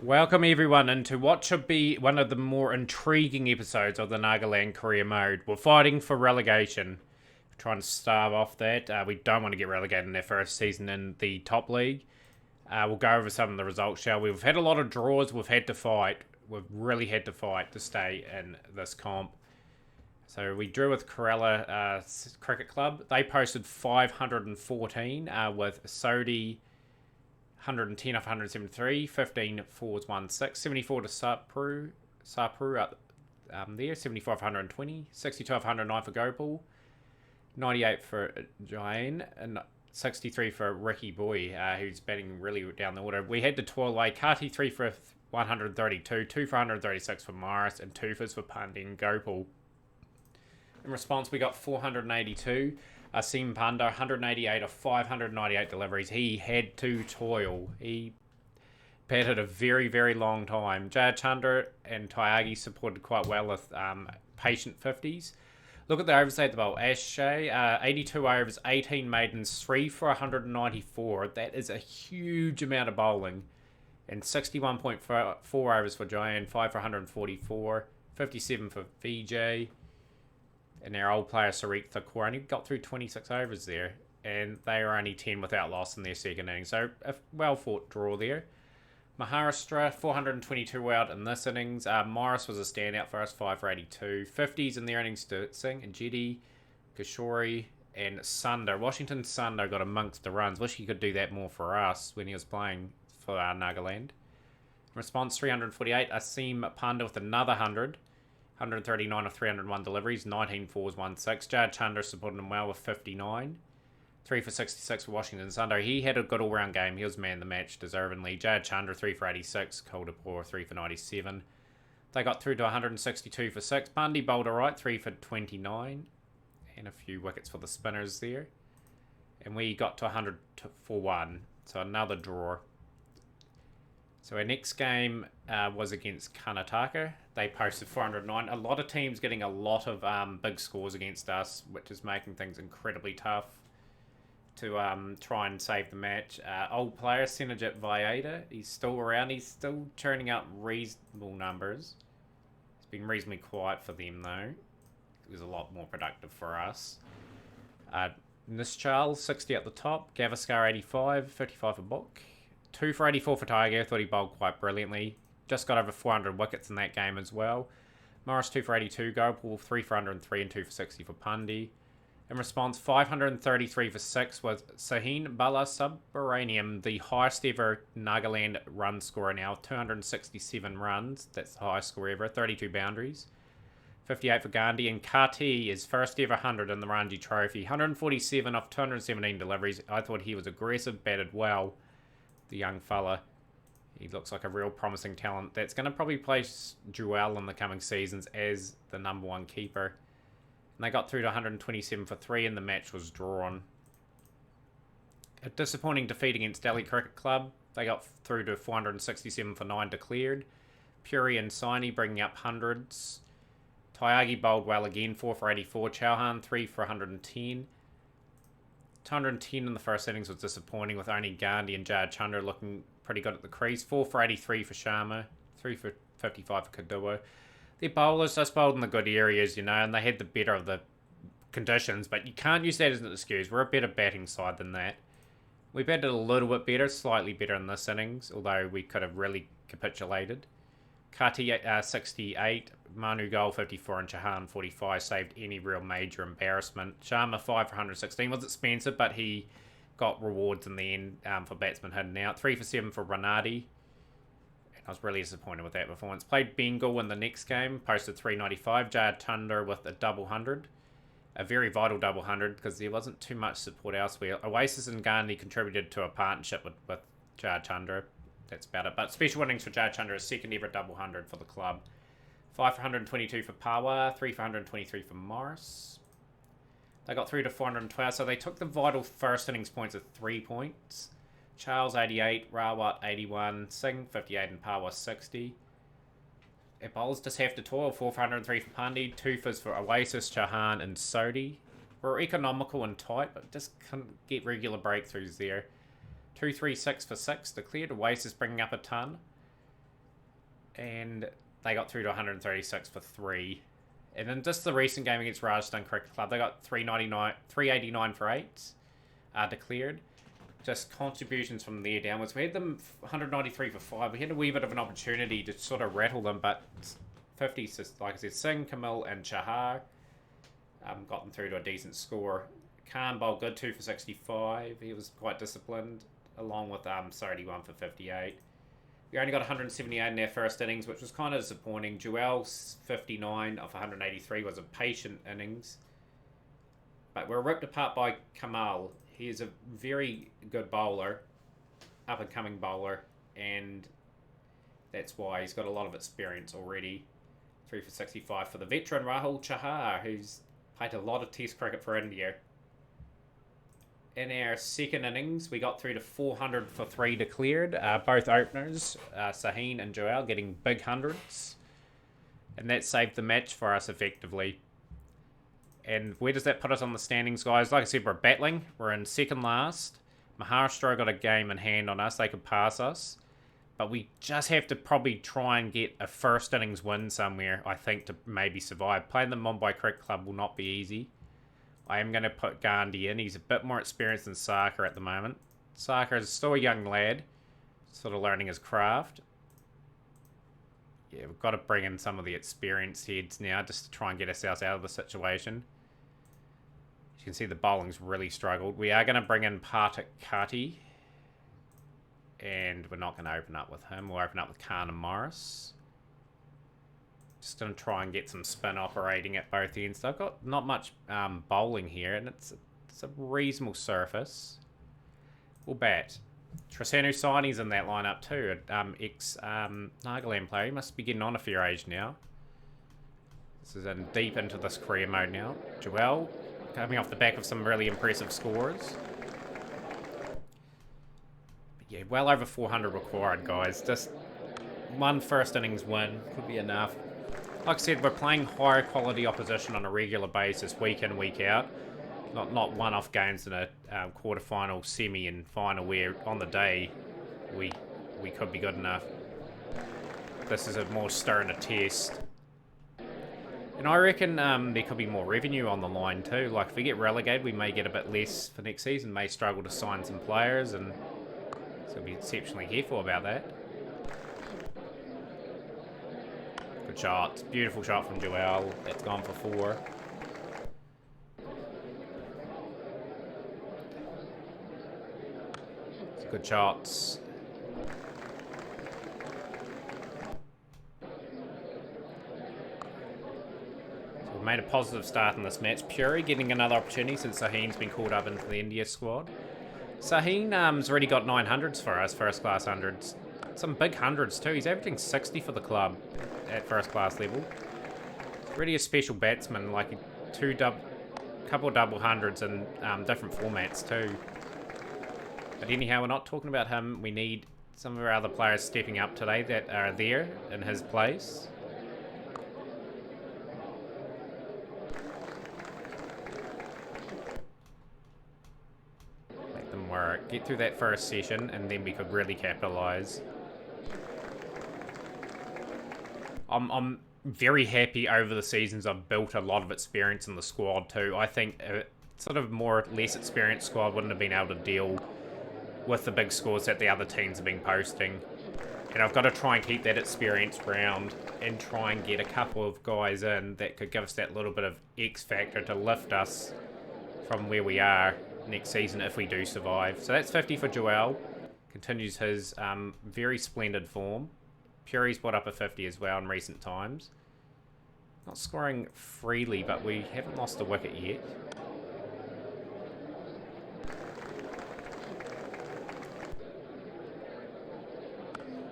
Welcome everyone into what should be one of the more intriguing episodes of the Nagaland career mode. We're fighting for relegation. We're trying to starve off that. We don't want to get relegated in their first season in the top league. We'll go over some of the results, shall we? We've had a lot of draws. We've had to fight. We've really had to fight to stay in this comp. So we drew with Corella Cricket Club. They posted 514 with Sodi 110 off 173, 15 fours, 1 6, 74 to Sapru up there, 74 off 120, 62 off 109 for Gopal, 98 for Jane, and 63 for Ricky Boy, who's batting really down the order. We had to toil away. Kati 3 for 132, 2 for 136 for Morris, and 2 for Pandi and Gopal. In response, we got 482. Asim Panda, 188 of 598 deliveries. He had to toil. He batted a very, very long time. Jayad Chandra and Tyagi supported quite well with patient 50s. Look at the overs at the bowl. Ash Shea, 82 overs, 18 maidens, 3 for 194. That is a huge amount of bowling. And 61.4 overs for Joanne, 5 for 144, 57 for VJ. And their old player, Sariq Thakur, only got through 26 overs there. And they were only 10 without loss in their second innings. So a well-fought draw there. Maharashtra, 422 out in this innings. Morris was a standout for us, 5 for 82. 50s in their innings to Singh, and Jedi, Kishori, and Sunder. Washington Sunder got amongst the runs. Wish he could do that more for us when he was playing for Nagaland. Response, 348. Asim Panda with another 100. 139 of 301 deliveries, 19 fours, 1 6. Jad Chandra supported him well with 59. 3 for 66 for Washington Sunday. He had a good all-round game. He was man of the match, deservingly. Jad Chandra, 3 for 86. Koldapur, 3 for 97. They got through to 162 for 6. Pandi bowled alright, 3 for 29. And a few wickets for the spinners there. And we got to 100 for 1. So another draw. So our next game was against Karnataka. They posted 409. A lot of teams getting a lot of big scores against us, which is making things incredibly tough to try and save the match. Old player, Senajit Vieta, he's still around. He's still churning out reasonable numbers. It's been reasonably quiet for them, though. It was a lot more productive for us. Nischal, 60 at the top. Gavaskar, 85, 55 for Book. 2 for 84 for Tiger. Thought he bowled quite brilliantly. Just got over 400 wickets in that game as well. Morris, 2 for 82. Gopal, 3 for 103 and 2 for 60 for Pandi. In response, 533 for 6 was Sahin Balasubramaniam, the highest ever Nagaland run scorer now. 267 runs. That's the highest score ever. 32 boundaries. 58 for Gandhi. And Kati is first ever 100 in the Ranji Trophy. 147 off 217 deliveries. I thought he was aggressive, batted well. The young fella. He looks like a real promising talent that's going to probably place Jewel in the coming seasons as the number 1 keeper. And they got through to 127 for 3 and the match was drawn. A disappointing defeat against Delhi Cricket Club. They got through to 467 for 9 declared. Puri and Saini bringing up hundreds. Tyagi bowled well again, 4 for 84. Chauhan, 3 for 110. 210 in the first innings was disappointing, with only Gandhi and Jayad Chandra looking pretty good at the crease. 4 for 83 for Sharma, 3 for 55 for Kadua. Their bowlers just bowled in the good areas, and they had the better of the conditions, but you can't use that as an excuse. We're a better batting side than that. We batted a little bit better, slightly better in this innings, although we could have really capitulated. Kati 68, Manu Goal 54 and Chauhan 45 saved any real major embarrassment. Sharma 5 for 116 was expensive, but he got rewards in the end for batsmen hitting out. 3 for 7 for Ranadi. And I was really disappointed with that performance. Played Bengal in the next game, posted 395. Jayad Chandra with a double 100. A very vital double 100 because there wasn't too much support elsewhere. Oasis and Gandhi contributed to a partnership with Jayad Chandra. That's about it. But special innings for Jayad Chandra, second ever double 100 for the club. 5 for 122 for Power, 3 for 123 for Morris. They got through to 412, so they took the vital first innings points of 3 points. Charles 88, Rawat 81, Singh 58 and Power 60. Our bowlers just have to toil. 4 for 103 for Pandi, 2 for Oasis, Chauhan and Sodi. We're economical and tight, but just couldn't get regular breakthroughs there. 236 for 6 declared. Oasis bringing up a ton. And they got through to 136 for 3. And then just the recent game against Rajasthan Cricket Club, they got 389 for 8 declared. Just contributions from there downwards. We had them 193 for 5. We had a wee bit of an opportunity to sort of rattle them, but 50, like I said, Singh, Kamil, and Chahar got them through to a decent score. Khan bowled good, 2 for 65. He was quite disciplined, along with Sardi, 1 for 58. We only got 178 in their first innings, which was kind of disappointing. Joel's 59 off 183 was a patient innings. But we're ripped apart by Kamal. He is a very good bowler, up-and-coming bowler, and that's why he's got a lot of experience already. 3 for 65 for the veteran Rahul Chahar, who's played a lot of Test cricket for India. In our second innings, we got through to 400 for 3 declared. Both openers, Saheen and Joel, getting big hundreds. And that saved the match for us effectively. And where does that put us on the standings, guys? Like I said, we're battling. We're in second last. Maharashtra got a game in hand on us. They could pass us. But we just have to probably try and get a first innings win somewhere, I think, to maybe survive. Playing the Mumbai Cricket Club will not be easy. I am going to put Gandhi in. He's a bit more experienced than Sarkar at the moment. Sarkar is still a young lad, sort of learning his craft. Yeah, we've got to bring in some of the experienced heads now just to try and get ourselves out of the situation. As you can see, the bowling's really struggled. We are going to bring in Partik Kati. And we're not going to open up with him. We'll open up with Khan and Morris. Just going to try and get some spin operating at both ends. So I've got not much bowling here, and it's a reasonable surface. We'll bat. Trisanu Saini's in that lineup too, ex-Nagaland player. He must be getting on a fair age now. This is in deep into this career mode now. Joel coming off the back of some really impressive scores. But yeah, well over 400 required, guys. Just one first innings win could be enough. Like I said, we're playing higher quality opposition on a regular basis, week in, week out. Not one-off games in a quarter-final, semi, and final where on the day we could be good enough. This is a more stern a test. And I reckon there could be more revenue on the line too. Like if we get relegated, we may get a bit less for next season, may struggle to sign some players, and so be exceptionally careful about that. Good shot. Beautiful shot from Joel. That's gone for 4. Good shots. So we've made a positive start in this match. Puri getting another opportunity since Saheen's been called up into the India squad. Saheen's already got 900s for us, first class hundreds. Some big hundreds too. He's averaging 60 for the club at first class level. Really a special batsman, like couple of double hundreds in different formats too. But anyhow, we're not talking about him. We need some of our other players stepping up today that are there in his place. Make them work. Get through that first session, and then we could really capitalise. I'm very happy over the seasons. I've built a lot of experience in the squad too. I think a sort of more or less experienced squad wouldn't have been able to deal with the big scores that the other teams have been posting. And I've got to try and keep that experience round and try and get a couple of guys in that could give us that little bit of X factor to lift us from where we are next season if we do survive. So that's 50 for Joel. Continues his very splendid form. Puri's brought up a 50 as well in recent times. Not scoring freely, but we haven't lost a wicket yet.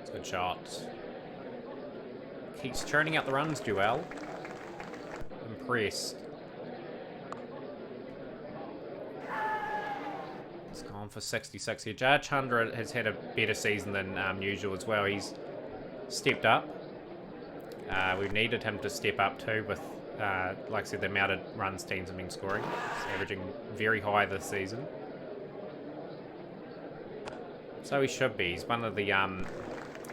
It's a good shot. Keeps churning out the runs, Joel. Impressed. It's gone for 66 here. Jar Chandra has had a better season than usual as well. He's stepped up. We've needed him to step up too with, like I said, the amount of runs teams have been scoring. He's averaging very high this season. So he should be. He's one of the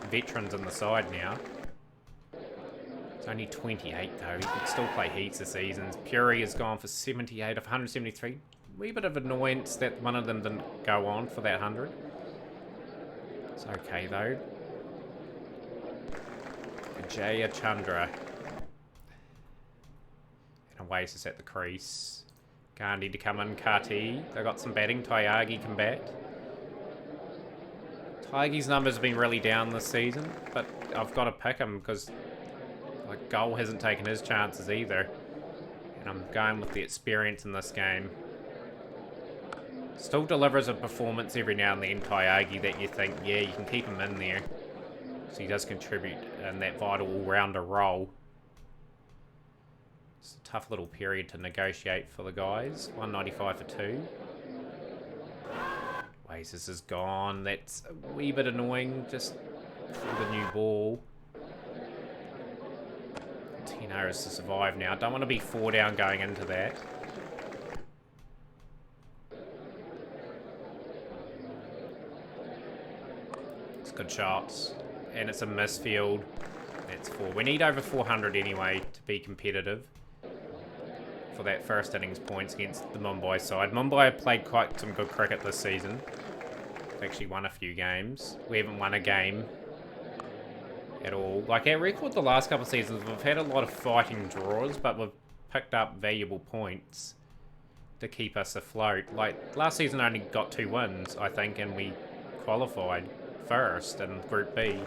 veterans on the side now. It's only 28 though. He could still play heaps of seasons. Puri has gone for 78 of 173. Wee bit of annoyance that one of them didn't go on for that 100. It's okay though. Jaya Chandra. And Oasis at the crease. Gandhi to come in. Kati. They got some batting. Tyagi can bat. Tyagi's numbers have been really down this season, but I've got to pick him because like Goal hasn't taken his chances either. And I'm going with the experience in this game. Still delivers a performance every now and then, Tyagi, that you think, yeah, you can keep him in there. So he does contribute in that vital all-rounder role. It's a tough little period to negotiate for the guys. 195 for 2. Oasis is gone. That's a wee bit annoying, just for the new ball. 10 hours to survive now. Don't want to be 4 down going into that. It's good shots. And it's a misfield. That's 4. We need over 400 anyway to be competitive for that first innings points against the Mumbai side. Mumbai have played quite some good cricket this season. They've actually won a few games. We haven't won a game at all. Like our record the last couple of seasons, we've had a lot of fighting draws, but we've picked up valuable points to keep us afloat. Like last season only got 2 wins, I think, and we qualified first in Group B.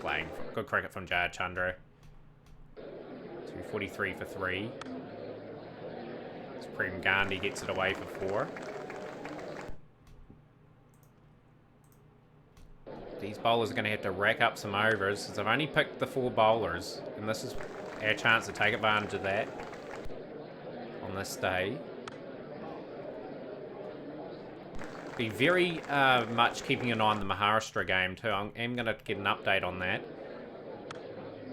Playing good cricket from Jaya Chandra. 243 for 3. Supreme Gandhi gets it away for 4. These bowlers are going to have to rack up some overs, since I've only picked the 4 bowlers, and this is our chance to take advantage of that on this day. Be very much keeping an eye on the Maharashtra game too. I am going to get an update on that.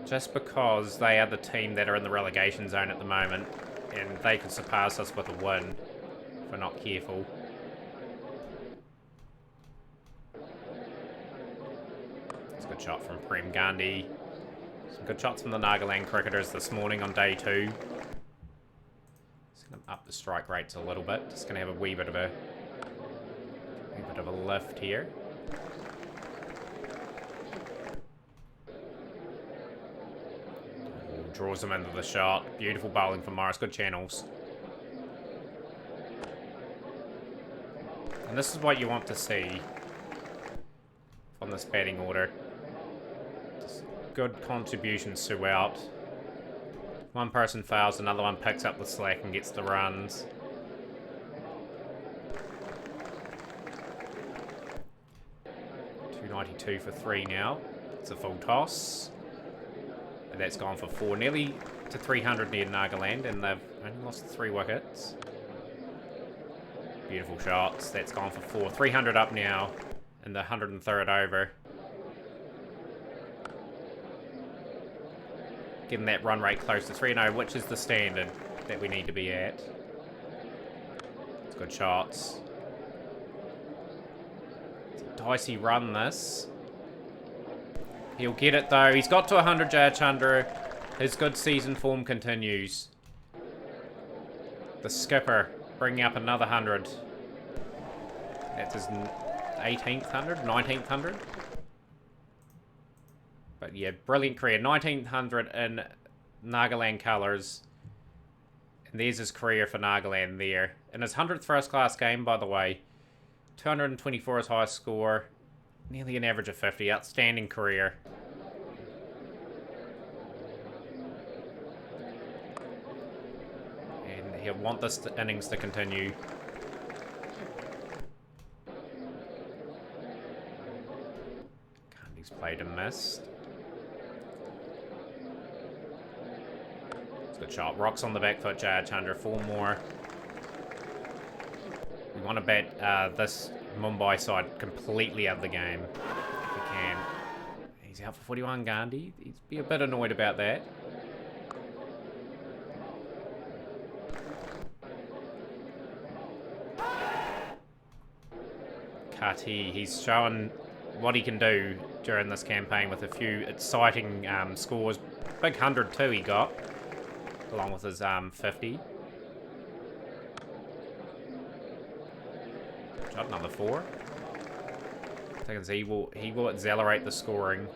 Just because they are the team that are in the relegation zone at the moment, and they could surpass us with a win if we're not careful. It's a good shot from Prem Gandhi. Some good shots from the Nagaland cricketers this morning on day 2. Just going to up the strike rates a little bit. Just going to have a wee bit of a lift here. Draws him into the shot. Beautiful bowling from Morris. Good channels. And this is what you want to see from this batting order. Just good contributions throughout. One person fails, another one picks up the slack and gets the runs. .92 for 3 now. It's a full toss. And that's gone for 4. Nearly to 300 near Nagaland, and they've only lost 3 wickets. Beautiful shots. That's gone for 4. 300 up now in the 103rd over. Getting that run rate close to 3-0, which is the standard that we need to be at. It's good shots. Dicey run this. He'll get it though. He's got to 100, Jaya Chandra. His good season form continues. The skipper bringing up another 100. That's his 18th 100, 19th 100. But yeah, brilliant career. 19th 100 in Nagaland colours. And there's his career for Nagaland there. In his 100th first class game, by the way. 224 his highest score. Nearly an average of 50. Outstanding career. And he'll want this innings to continue. Gandhi's played and missed. It's a good shot. Rocks on the back foot, Jaya Chandra. 4 more. We want to bat this Mumbai side completely out of the game, if we can. He's out for 41, Gandhi. He'd be a bit annoyed about that. Kati, he's shown what he can do during this campaign with a few exciting scores. Big 102 he got, along with his 50. Shot number 4. I think he will accelerate the scoring.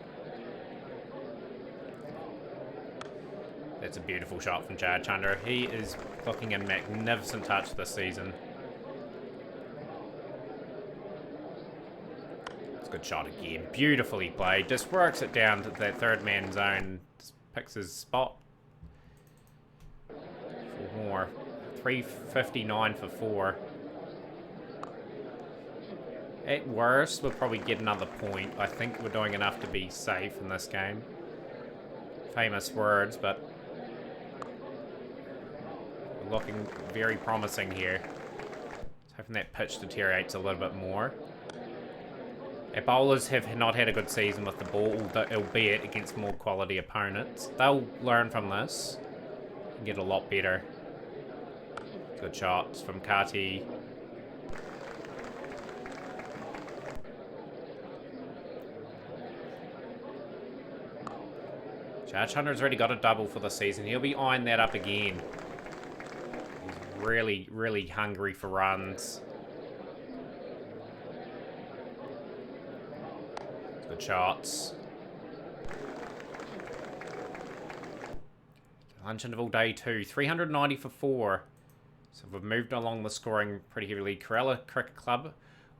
That's a beautiful shot from Jad Chandra. He is looking in magnificent touch this season. It's a good shot again. Beautifully played. Just works it down to that third man zone. Just picks his spot. 4 more. 359 for 4. At worst, we'll probably get another point. I think we're doing enough to be safe in this game. Famous words, but we're looking very promising here. Just hoping that pitch deteriorates a little bit more. Our bowlers have not had a good season with the ball, albeit against more quality opponents. They'll learn from this and get a lot better. Good shots from Kati. Judge Hunter's already got a double for the season. He'll be eyeing that up again. He's really, really hungry for runs. Good shots. Lunch interval day 2. 390 for 4. So we've moved along the scoring pretty heavily. Kerala Cricket Club.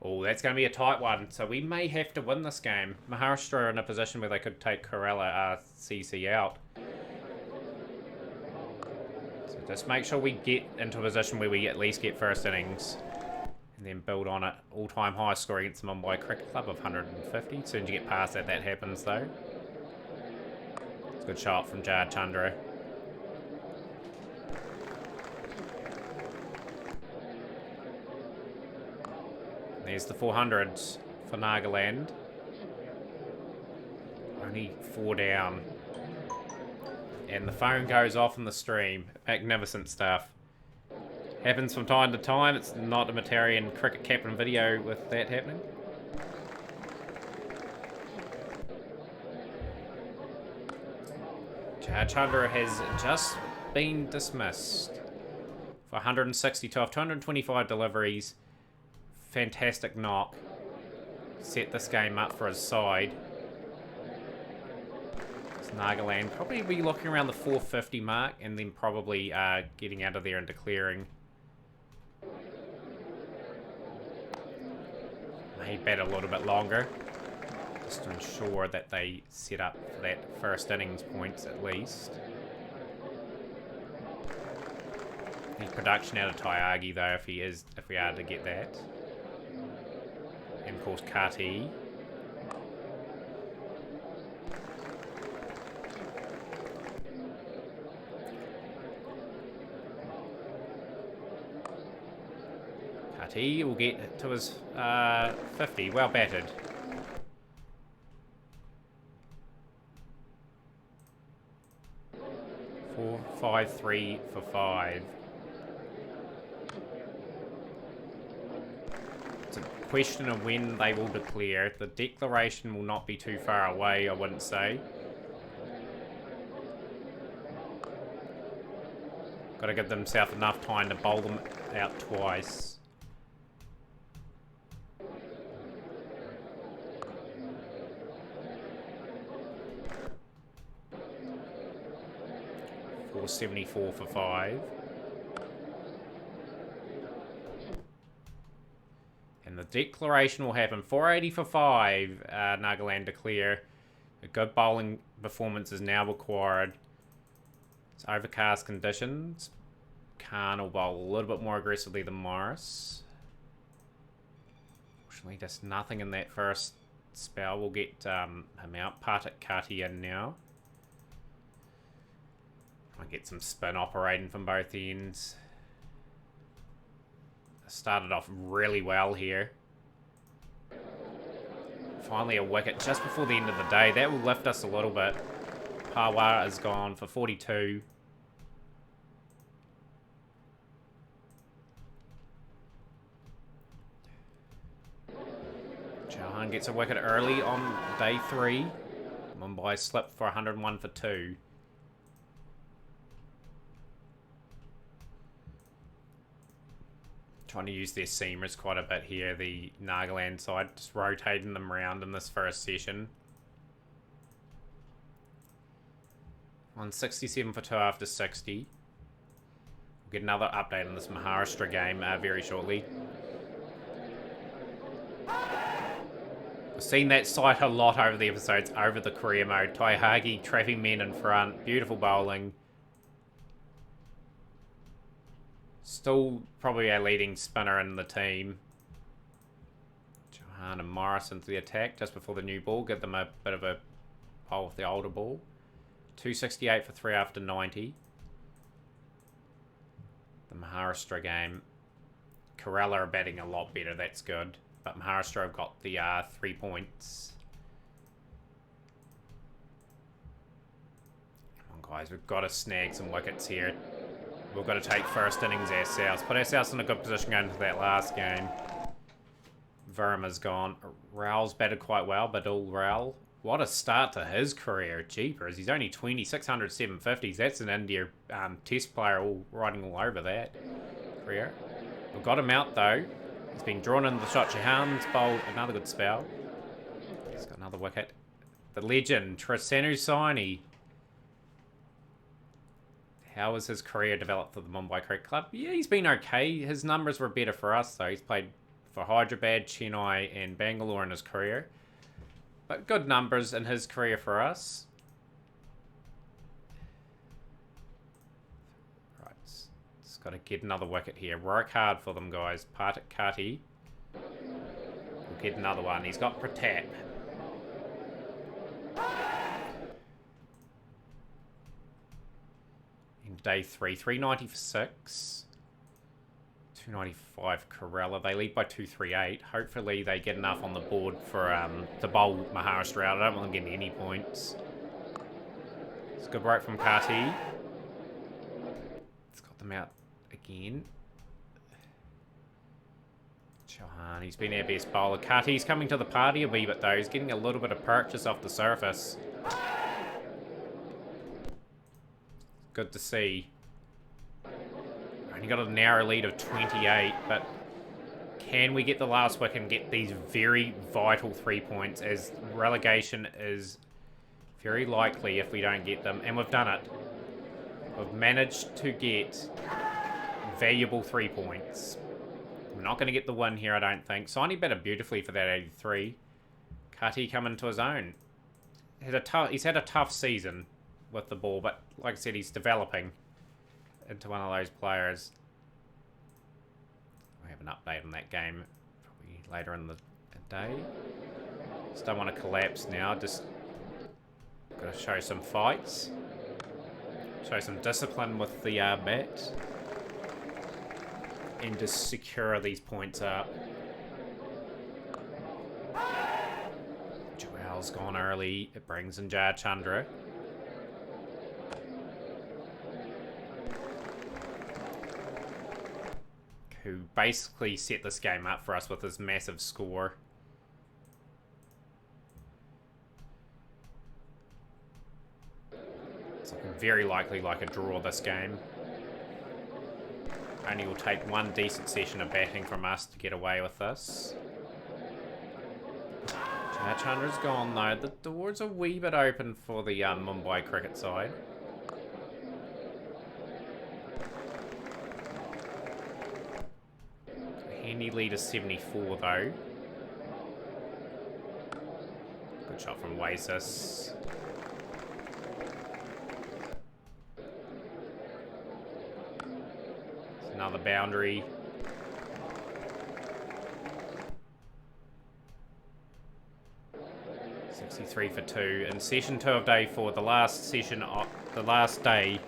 Oh, that's going to be a tight one. So we may have to win this game. Maharashtra are in a position where they could take Kerala CC out. So just make sure we get into a position where we at least get first innings. And then build on it. All-time high score against the Mumbai Cricket Club of 150. As soon as you get past that, that happens though. It's a good shot from Jad Chandra. There's the 400s for Nagaland. Only 4 down. And the phone goes off in the stream. Magnificent stuff. Happens from time to time. It's not a Matarian cricket captain video with that happening. Chandra has just been dismissed for 162 off 225 deliveries. Fantastic knock. Set this game up for his side. It's Nagaland. Probably be looking around the 450 mark and then probably getting out of there and declaring. May bat a little bit longer. Just to ensure that they set up for that first innings points at least. Need production out of Tyagi though if we are to get that. And of course Kati. Kati will get to his 50. Well batted. Four, 5, 3 for 5. Question of when they will declare. The declaration will not be too far away, I wouldn't say. Got to give themselves enough time to bowl them out twice. $474 for 5. And the declaration will happen. 480 for 5. Nagaland declare. A good bowling performance is now required. It's overcast conditions. Khan will bowl a little bit more aggressively than Morris. Fortunately, just nothing in that first spell. We'll get him out. Partik Kati in now. Try and get some spin operating from both ends. Started off really well here. Finally a wicket just before the end of the day. That will lift us a little bit. Pawar is gone for 42. Chauhan gets a wicket early on day 3. Mumbai slipped for 101 for 2. Trying to use their seamers quite a bit here, the Nagaland side, just rotating them around in this first session. 167 for 2 after 60. We'll get another update on this Maharashtra game very shortly. We've seen that sight a lot over the episodes, over the career mode. Taihagi trapping men in front, beautiful bowling. Still probably our leading spinner in the team. Chauhan and Morris into the attack just before the new ball. Give them a bit of a bowl with the older ball. 268 for 3 after 90. The Maharashtra game. Kerala are batting a lot better. That's good. But Maharashtra have got the 3 points. Come on, guys. We've got to snag some wickets here. We've got to take first innings ourselves. Put ourselves in a good position going into that last game. Verma's gone. Raul's batted quite well, but all Raul. What a start to his career. Jeepers. He's only 20, 600, 750s. That's an India test player all riding all over that career. We've got him out, though. He's been drawn into the shot. Chauhan's bowled another good spell. He's got another wicket. The legend, Trisanu Saini. How has his career developed for the Mumbai Cricket Club? Yeah, he's been okay. His numbers were better for us, though. He's played for Hyderabad, Chennai, and Bangalore in his career. But good numbers in his career for us. Right, just got to get another wicket here. Work hard for them, guys. Partik Kati will get another one. He's got Pratap. In day 3, 390 for 6. 295 Kerala. They lead by 238. Hopefully they get enough on the board for to bowl Maharashtra out. I don't want them getting any points. It's a good break from Kati. It's got them out again. Chauhan, he's been our best bowler. Kati's coming to the party a wee bit though. He's getting a little bit of purchase off the surface. Good to see. Only got a narrow lead of 28, but can we get the last wicket and get these very vital 3 points, as relegation is very likely if we don't get them, and we've done it. We've managed to get valuable 3 points. We're not going to get the win here, I don't think. Saini batted beautifully for that 83. Kati coming to his own. He's had a tough season with the ball, but like I said, he's developing into one of those players. We have an update on that game probably later in the day. Just don't want to collapse now. Just got to show some fights, show some discipline with the bat, and just secure these points up. Joel's gone early. It brings in Jar Chandra. Who basically set this game up for us with his massive score. It's looking very likely like a draw this game. Only will take one decent session of batting from us to get away with this. Chandra's gone though. The door's a wee bit open for the Mumbai cricket side. Handy lead is 74 though. Good shot from Oasis. Another boundary. .63 for 2. In session 2 of day 4, the last session of the last day,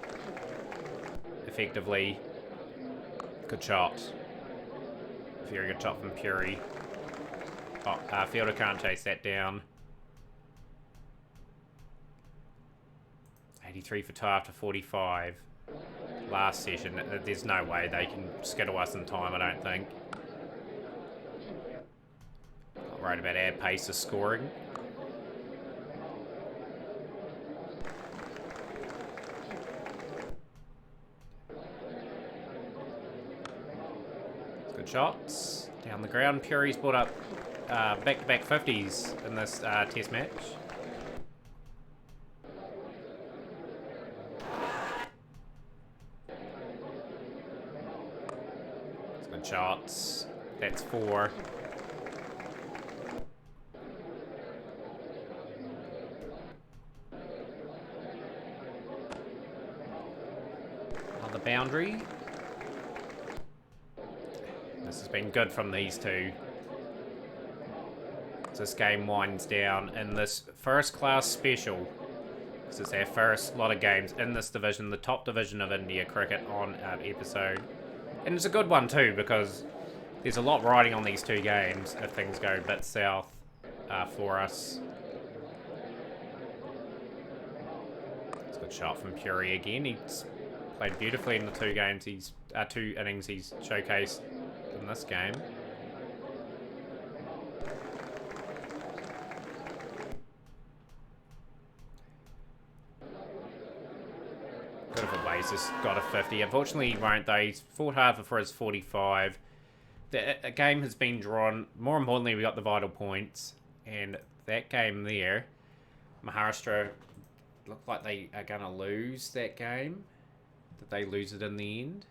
effectively. Good shot. Very good shot from Puri. Oh, fielder can't chase that down. 83 for 2 after 45. Last session. There's no way they can skittle us in time, I don't think. worried about our pace of scoring. Good shots. Down the ground. Puri's brought up back-to-back 50s in this test match. Good shots. That's 4. Another boundary. This has been good from these two. As this game winds down in this first class special. This is our first lot of games in this division, the top division of India cricket on our episode. And it's a good one too, because there's a lot riding on these two games if things go a bit south for us. It's a good shot from Puri again. He's played beautifully in the two games. Two innings he's showcased in this game. Good of a waste, just got a 50. Unfortunately, he won't though. He's fought hard for his 45. The game has been drawn. More importantly, we got the vital points. And that game there, Maharashtra look like they are going to lose that game. Did they lose it in the end?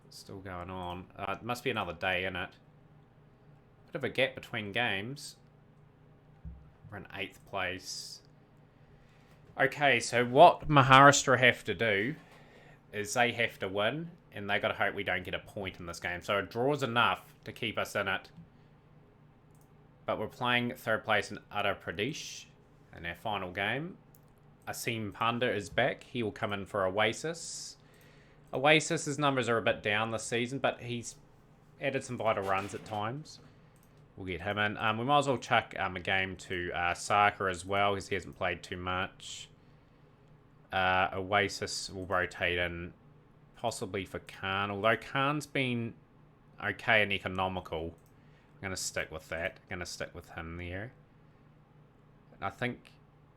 It's still going on. It must be another day in it. Bit of a gap between games. We're in 8th place. Okay, so what Maharashtra have to do is they have to win, and they got to hope we don't get a point in this game. So a draw's enough to keep us in it. But we're playing 3rd place in Uttar Pradesh in our final game. Asim Panda is back. He will come in for Oasis. Oasis's numbers are a bit down this season, but he's added some vital runs at times. We'll get him in. We might as well chuck a game to Sarkar as well, because he hasn't played too much. Oasis will rotate in possibly for Khan, although Khan's been okay and economical. I'm going to stick with that. I'm going to stick with him there. I think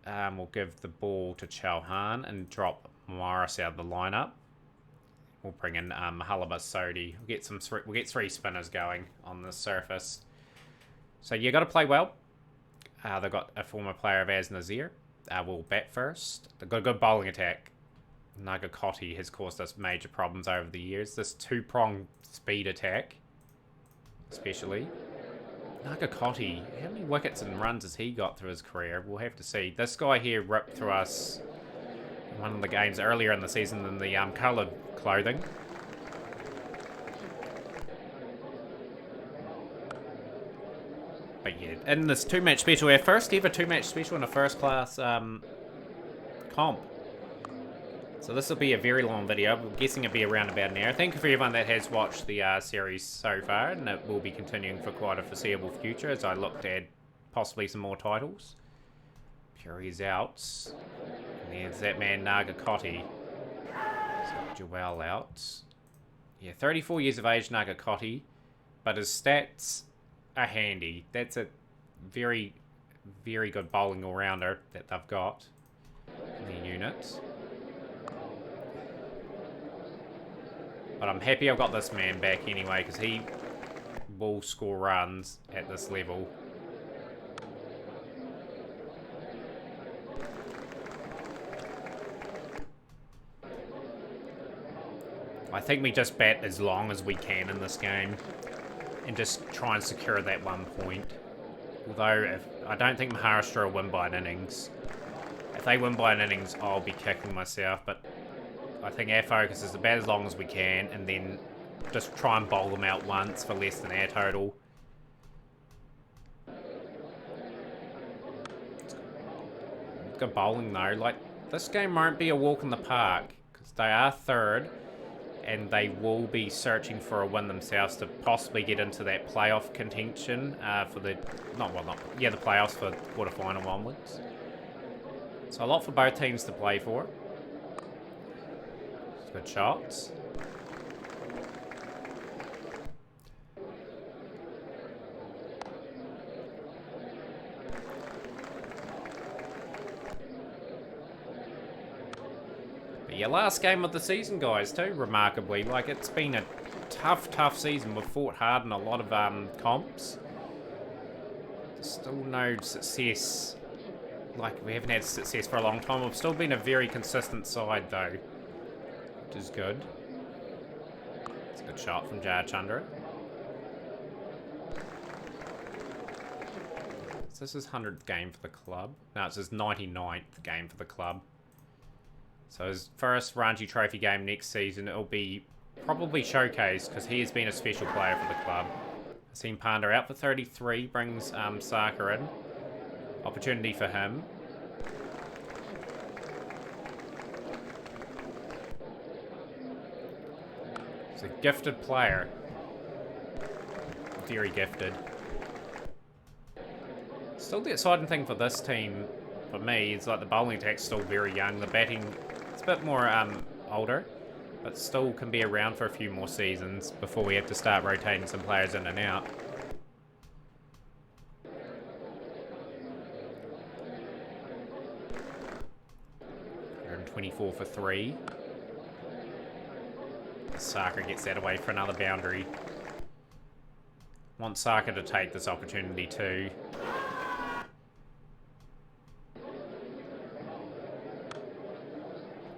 we'll give the ball to Chauhan and drop Morris out of the lineup. We'll bring in Mahalaba Sodhi. We'll get 3 spinners going on the surface. So you got to play well. They've got a former player of Az Nazir. We'll bat first. They've got a good bowling attack. Nagaland has caused us major problems over the years. This 2-prong speed attack, especially. Nagaland, how many wickets and runs has he got through his career? We'll have to see. This guy here ripped through us in one of the games earlier in the season in the coloured clothing. But yeah, in this 2-match special, our first ever 2-match special in a first class comp. So this will be a very long video. I'm guessing it'll be around about an hour. Thank you for everyone that has watched the series so far, and it will be continuing for quite a foreseeable future as I look to add possibly some more titles. Puri's out. And there's that man Nagaland. Jewel out. Yeah, 34 years of age, Nagaland, but his stats are handy. That's a very, very good bowling all-rounder that they've got in the unit. But I'm happy I've got this man back anyway, because he will score runs at this level. I think we just bat as long as we can in this game and just try and secure that 1 point. Although, I don't think Maharashtra will win by an innings. If they win by an innings, I'll be kicking myself, but I think our focus is to bat as long as we can and then just try and bowl them out once for less than our total. Good bowling though. Like, this game won't be a walk in the park because they are 3rd. And they will be searching for a win themselves to possibly get into that playoff contention for the... the playoffs for quarterfinal onwards. So a lot for both teams to play for. Good shots. Yeah, last game of the season, guys, too, remarkably. Like, it's been a tough season. We've fought hard in a lot of comps. Still no success. Like, we haven't had success for a long time. We've still been a very consistent side, though, which is good. It's a good shot from Jar Chandra. So this is 100th game for the club. No, it's his 99th game for the club. So his first Ranji Trophy game next season, it'll be probably showcased because he has been a special player for the club. I've seen Panda out for 33, brings Saka in. Opportunity for him. He's a gifted player. Very gifted. Still the exciting thing for this team, for me, is like the bowling attack's still very young. The batting, it's a bit more older, but still can be around for a few more seasons before we have to start rotating some players in and out. .24 for 3. Saka gets that away for another boundary. Want Saka to take this opportunity too.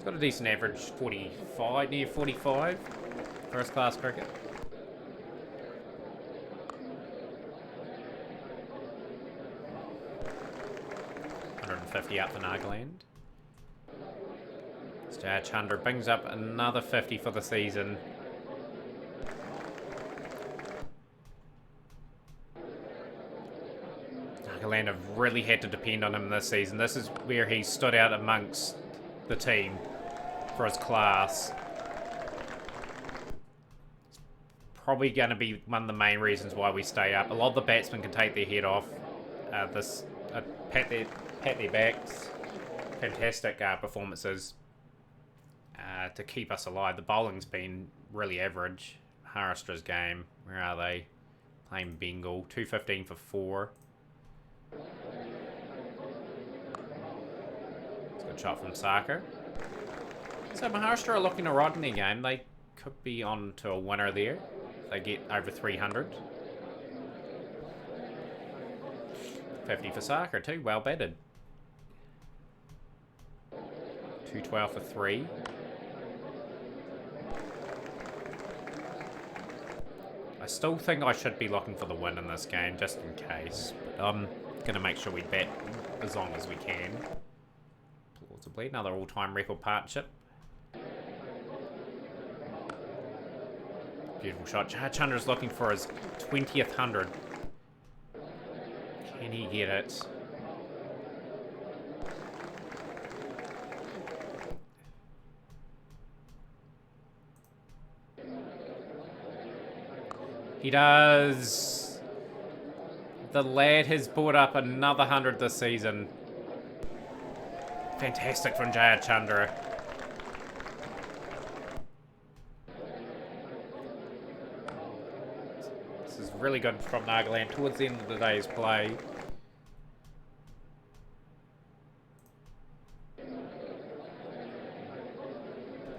Got a decent average, 45, near 45, first class cricket. $150 out for Nagaland. Jar Chandra brings up another 50 for the season. Nagaland have really had to depend on him this season. This is where he stood out amongst the team for his class. It's probably going to be one of the main reasons why we stay up. A lot of the batsmen can take their head off. Pat their backs. Fantastic performances to keep us alive. The bowling's been really average. Maharashtra's game, where are they? Playing Bengal, 215 for 4. It's a good shot from Saka. So Maharashtra are looking alright in their game. They could be on to a winner there. If they get over 300. 50 for Saka too, well batted. 212 for 3. I still think I should be looking for the win in this game, just in case. But I'm going to make sure we bat as long as we can. Plausibly, another all-time record partnership. Beautiful shot. Jar Chandra's looking for his 20th 100. Can he get it? He does. The lad has brought up another 100 this season. Fantastic from Jar Chandra. This is really good from Nagaland towards the end of the day's play.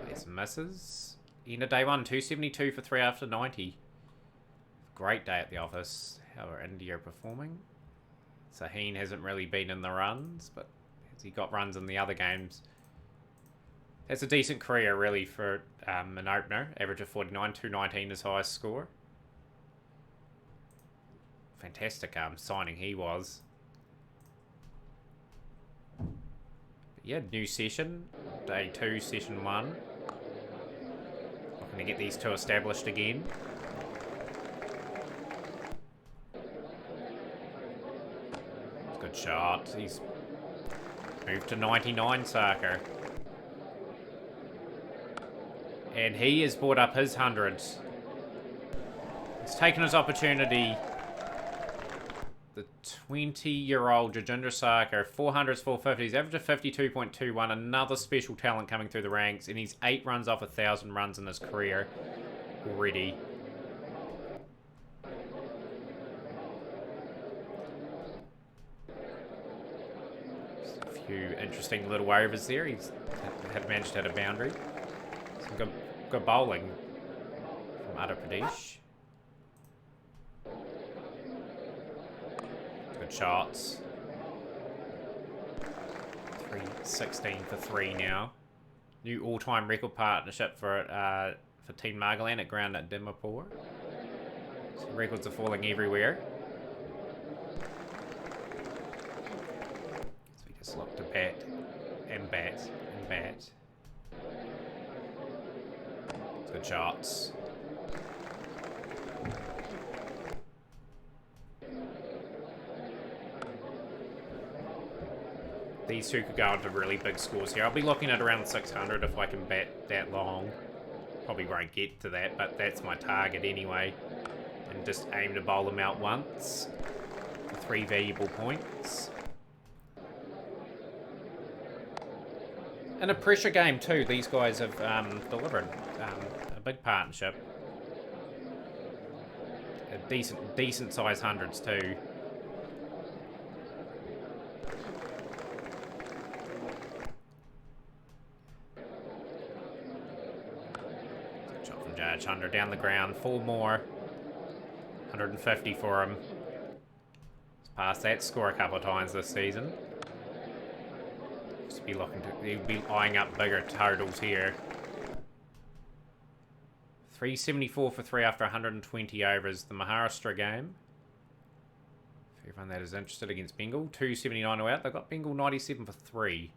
There's misses. End of day 1, 272 for 3 after 90. Great day at the office. How are India performing? Saheen hasn't really been in the runs, but has he got runs in the other games? That's a decent career, really, for an opener. Average of 49, 219 his highest score. Fantastic signing he was. But yeah, new session. Day 2, session 1. Looking to get these two established again. Good shot. He's moved to 99, Saka. And he has brought up his 100s. He's taken his opportunity. The 20-year-old Jajendra Saka, 400s, 450s, average of 52.21. Another special talent coming through the ranks. And he's 8 runs off 1,000 runs in his career already. Few interesting little overs there. He's had managed to hit a boundary. Some good bowling from Uttar Pradesh. Good shots. 316 for 3 now. New all-time record partnership for Team Nagaland at ground at Dimapur. So records are falling everywhere. So we just look to bat and bat and bat. Good shots. These two could go into really big scores here. I'll be looking at around 600 if I can bat that long. Probably won't get to that, but that's my target anyway. And just aim to bowl them out once for 3 valuable points. And a pressure game too. These guys have delivered a big partnership. Decent size hundreds too. Shot from Judge Hunter down the ground. 4 more. 150 for him. He's passed that score a couple of times this season. Just be looking to, he'll be eyeing up bigger totals here. 374 for 3 after 120 overs. The Maharashtra game. For everyone that is interested against Bengal. 279 out. They've got Bengal 97 for 3.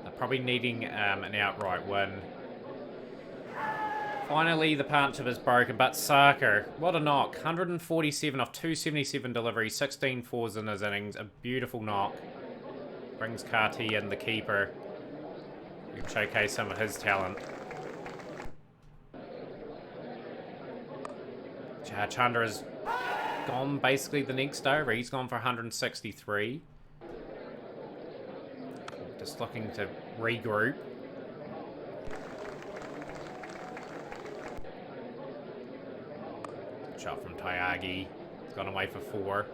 They're probably needing an outright win. Finally, the partnership is broken, but Sarkar, what a knock. 147 off 277 delivery, 16 fours in his innings. A beautiful knock. Brings Karti in, the keeper. We can showcase some of his talent. Chandra has gone basically the next over. He's gone for 163. Just looking to regroup. Shot from Tyagi. He's gone away for 4.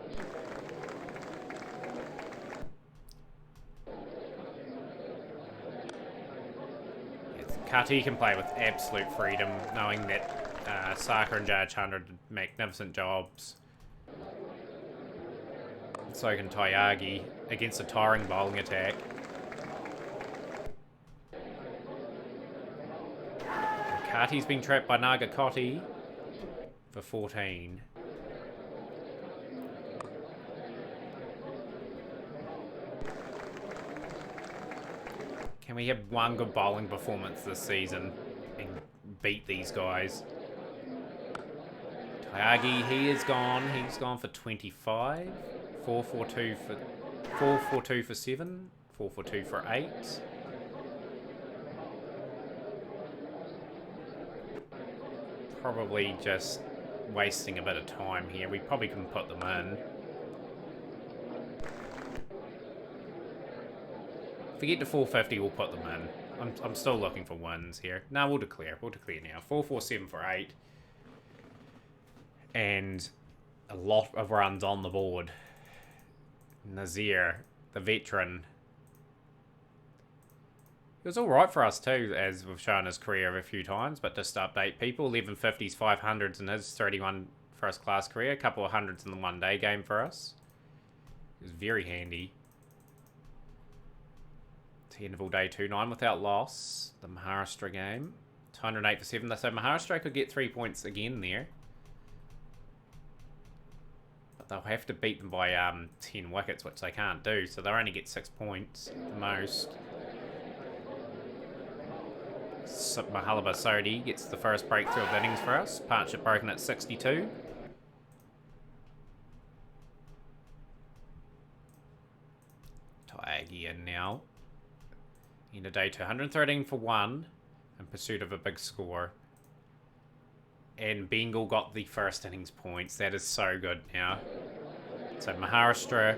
Yes, Karti can play with absolute freedom, knowing that Sarkar and Jayachandra did magnificent jobs. So can Tyagi against a tiring bowling attack. Karti's been trapped by Nagakotti for 14. Can we have one good bowling performance this season and beat these guys? Tyagi, he is gone. He's gone for 25. 442 for 442 for 7. 442 for 8. Probably just wasting a bit of time here. We probably can put them in. If we get to 450, we'll put them in. I'm still looking for wins here. No, we'll declare. We'll declare now. 447 for 8. And a lot of runs on the board. Nazir, the veteran. It was alright for us too, as we've shown his career a few times, but just to update people, 1150s, 500s in his 31 first class career, a couple of hundreds in the one day game for us. It was very handy. 10 of all day 2-9 without loss. The Maharashtra game, 208 for 7, so Maharashtra could get 3 points again there. But they'll have to beat them by 10 wickets, which they can't do, so they'll only get 6 points at the most. Mahalaba Sodhi gets the first breakthrough of innings for us. Partnership broken at 62. Tyagi in now. End of day 213 for 1 in pursuit of a big score. And Bengal got the first innings points. That is so good now. So Maharashtra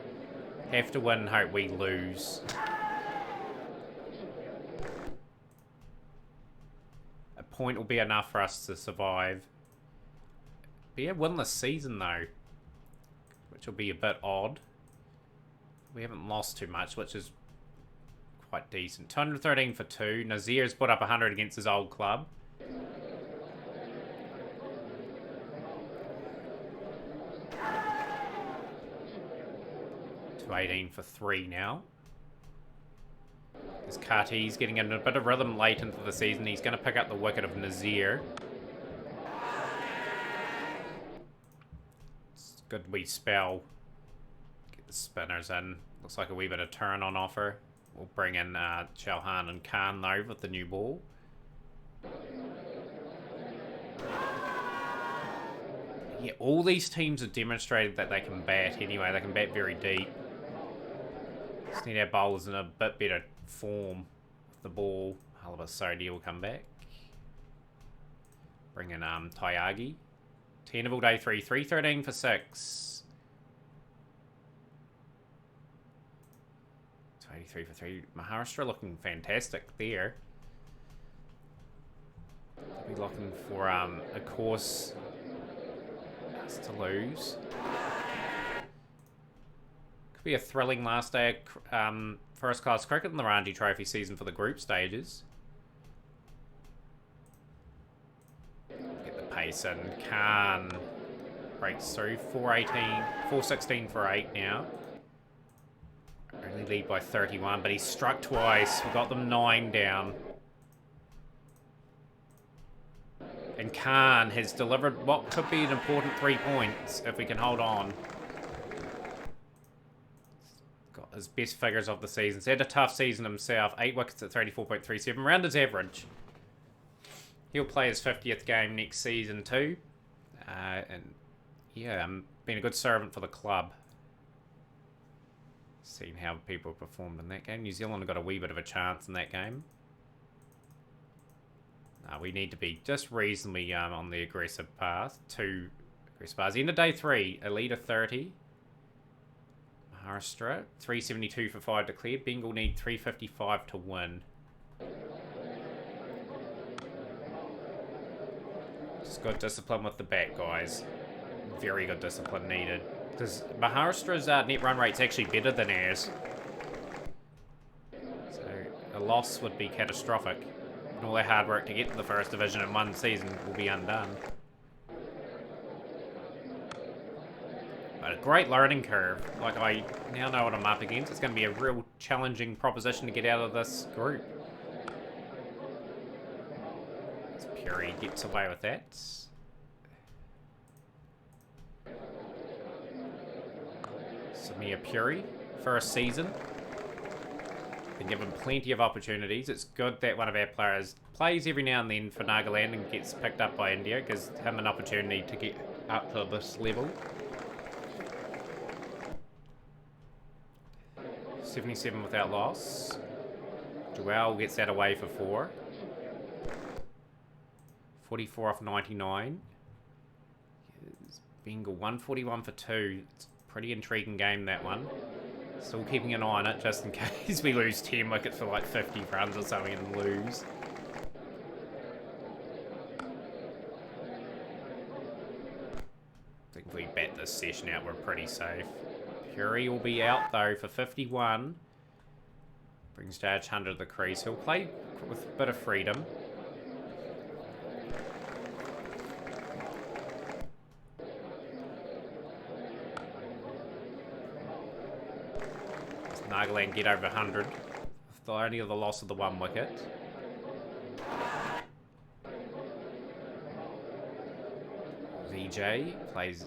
have to win, hope we lose. point will be enough for us to survive. Be a winless season though, which will be a bit odd. We haven't lost too much, which is quite decent. 213 for 2. Nazir's put up 100 against his old club. 218 for 3 now. As Kati's getting in a bit of rhythm late into the season. He's going to pick up the wicket of Nazir. It's a good wee spell. Get the spinners in. Looks like a wee bit of turn on offer. We'll bring in Chauhan and Khan though with the new ball. Yeah, all these teams have demonstrated that they can bat anyway. They can bat very deep. Just need our bowlers in a bit better form with the ball. Halaba Sodi will come back. Bring in Tyagi. Tenable day 3. 313 for 6. 283 for 3. Maharashtra looking fantastic there. They'll be looking for a course to lose. Could be a thrilling last day of first class cricket in the Ranji Trophy season for the group stages. Get the pace in. Khan breaks through. 416 for 8 now. Only lead by 31, but he's struck twice. We've got them 9 down. And Khan has delivered what could be an important 3 points if we can hold on. Got his best figures of the season. He's had a tough season himself. 8 wickets at 34.37. Around his average. He'll play his 50th game next season too. And yeah, been a good servant for the club. Seen how people performed in that game. New Zealand have got a wee bit of a chance in that game. We need to be just reasonably on the aggressive path. 2 aggressive paths. End of day 3, a lead of 30. Maharashtra, 372 for 5 declared. Bengal need 355 to win. Just good discipline with the bat, guys. Very good discipline needed. Because Maharashtra's net run rate's actually better than ours. So a loss would be catastrophic. And all their hard work to get to the first division in one season will be undone. But a great learning curve. Like, I now know what I'm up against. It's going to be a real challenging proposition to get out of this group. As Puri gets away with that. Samir Puri, first season. Been given plenty of opportunities. It's good that one of our players plays every now and then for Nagaland and gets picked up by India. Gives him an opportunity to get up to this level. 77 without loss. Joel gets that away for 4. 44 off 99. Bengal 141 for 2. It's a pretty intriguing game, that one. Still keeping an eye on it just in case we lose 10 wickets for like 50 runs or something and lose. I think if we bat this session out, we're pretty safe. Puri will be out though for 51. Brings Judge Hunter to the crease. He'll play with a bit of freedom. Nagaland get over 100. The only of the loss of the 1 wicket. VJ plays.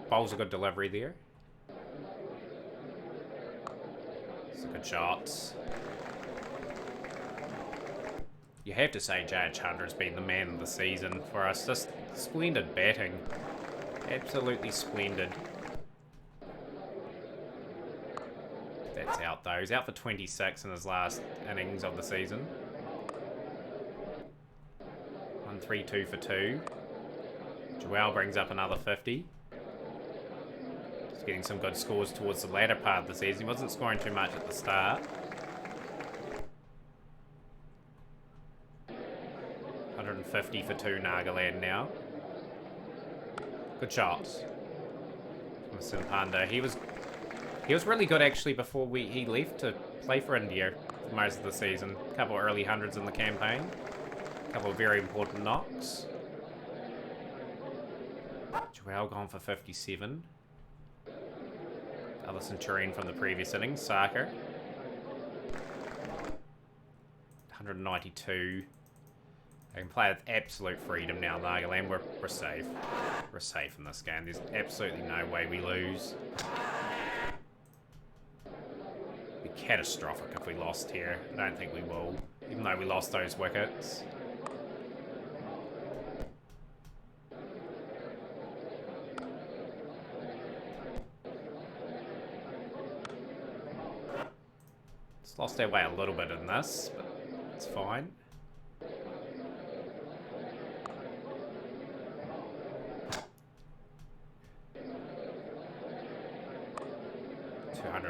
Bowls a good delivery there. Some good shots. You have to say Judge Hunter has been the man of the season for us. Just splendid batting. Absolutely splendid. That's out though. He's out for 26 in his last innings of the season. 132 for 2. Joel brings up another 50. He's getting some good scores towards the latter part of the season. He wasn't scoring too much at the start. 150 for 2 Nagaland now. Good shots. Mr. Panda. He was really good actually before he left to play for India for most of the season. A couple of early hundreds in the campaign. A couple of very important knocks. Joel gone for 57. Other Centurion from the previous innings, Saka. 192. They can play with absolute freedom now, Nagaland. We're safe. We're safe in this game. There's absolutely no way we lose. It'd be catastrophic if we lost here. I don't think we will, even though we lost those wickets. It's lost our way a little bit in this, but it's fine.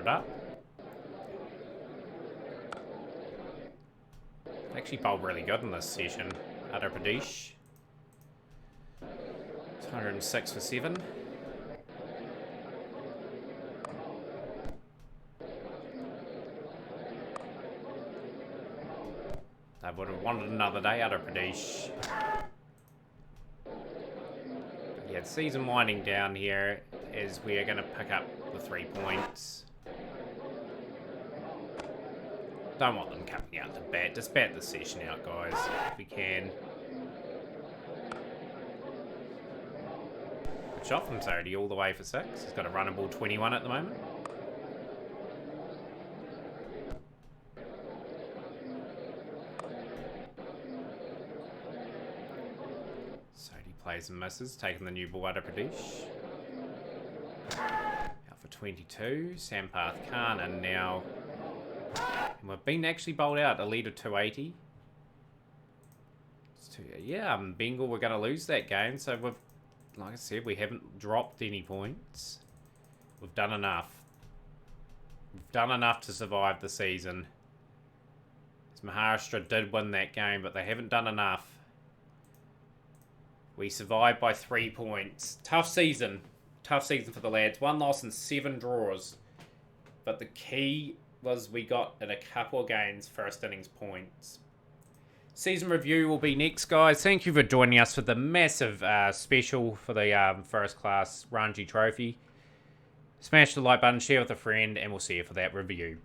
Up. Actually bowled really good in this session. Uttar Pradesh. 206 for 7. They would have wanted another day, Uttar Pradesh. But yeah, the season winding down here as we are going to pick up the 3 points. Don't want them coming out to bat. Just bat the session out, guys, if we can. Good shot from Sodhi all the way for 6. He's got a runnable 21 at the moment. Sodhi plays and misses, taking the new ball out of Pradesh. Out for 22. Sampath Khan, and now... And we've been actually bowled out a lead of 280. Yeah, Bengal, we're going to lose that game. So we've, like I said, we haven't dropped any points. We've done enough. We've done enough to survive the season. Maharashtra did win that game, but they haven't done enough. We survived by 3 points. Tough season. Tough season for the lads. 1 loss and 7 draws. But the key was we got in a couple of games first innings points. Season review will be next, guys. Thank you for joining us for the massive special for the first class Ranji Trophy. Smash the like button, share with a friend, and we'll see you for that review.